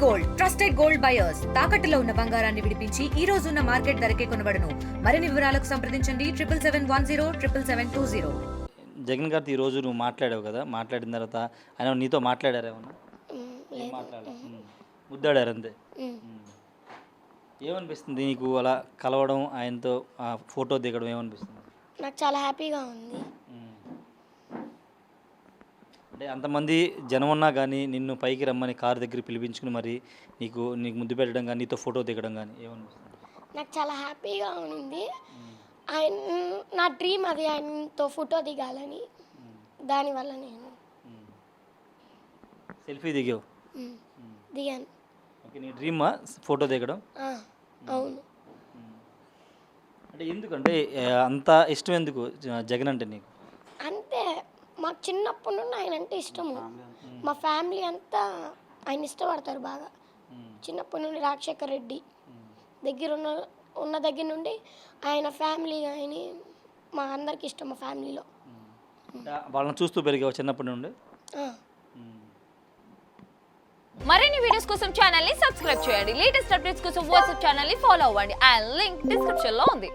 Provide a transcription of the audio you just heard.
Gold trusted gold buyers తాకట్టులో ఉన్న బంగారాన్ని విడిపించి ఈ రోజు ఉన్న మార్కెట్ ధరకే కొనబడును. మరిన్ని వివరాలకు సంప్రదించండి 7771077720. జగన్ గారితో ఈరోజు నువ్వు మాట్లాడావు కదా, మాట్లాడిన తర్వాత ఆయన నీతో మాట్లాడారు ఏమన్నా? ఏం మాట్లాడారు? ముద్దాడారు అంతే. ఏమనిపిస్తుంది నీకు అలా కలవడం, ఆయనతో ఫోటో దిగడం ఏమనిపిస్తుంది? నాకు చాలా హ్యాపీగా ఉంది. అంటే అంతమంది జనం ఉన్నా కానీ నిన్ను పైకి రమ్మని కారు దగ్గర పిలిపించుకుని మరి నీకు ముద్దు పెట్టడం కానీ నీతో ఫోటో దిగడం కానీ ఏమనిపిస్తుంది? నాకు చాలా హ్యాపీగా ఉంది. ఆయన నా డ్రీమ్ అది, ఆయనతో ఫోటో దిగాలని. దానివల్ల నేను సెల్ఫీ దిగావు? దిగాను. ఓకే, నీ డ్రీమా ఫోటో దిగడం? అవును. అంటే ఎందుకంటే అంత ఇష్టం ఎందుకు జగన్ అంటే నీకు? అంతే, మాకు చిన్నప్పటి నుండి ఆయన అంటే ఇష్టము. మా ఫ్యామిలీ అంతా ఆయన ఇష్టపడతారు బాగా. చిన్నప్పటి నుండి రాజశేఖర్ రెడ్డి దగ్గర ఉన్న దగ్గర నుండి ఆయన ఫ్యామిలీ కానీ మా అందరికి ఇష్టం. మా ఫ్యామిలీలో వాళ్ళని చూస్తూ పెరిగావు చిన్నప్పటి నుండి? మరిన్ని వీడియోస్ కోసం ఛానల్ ని సబ్స్క్రైబ్ చేయండి. లేటెస్ట్ అప్డేట్స్ కోసం వాట్సాప్ ఛానల్ ని ఫాలో అవ్వండి. ఆ లింక్ డిస్క్రిప్షన్ లో ఉంది.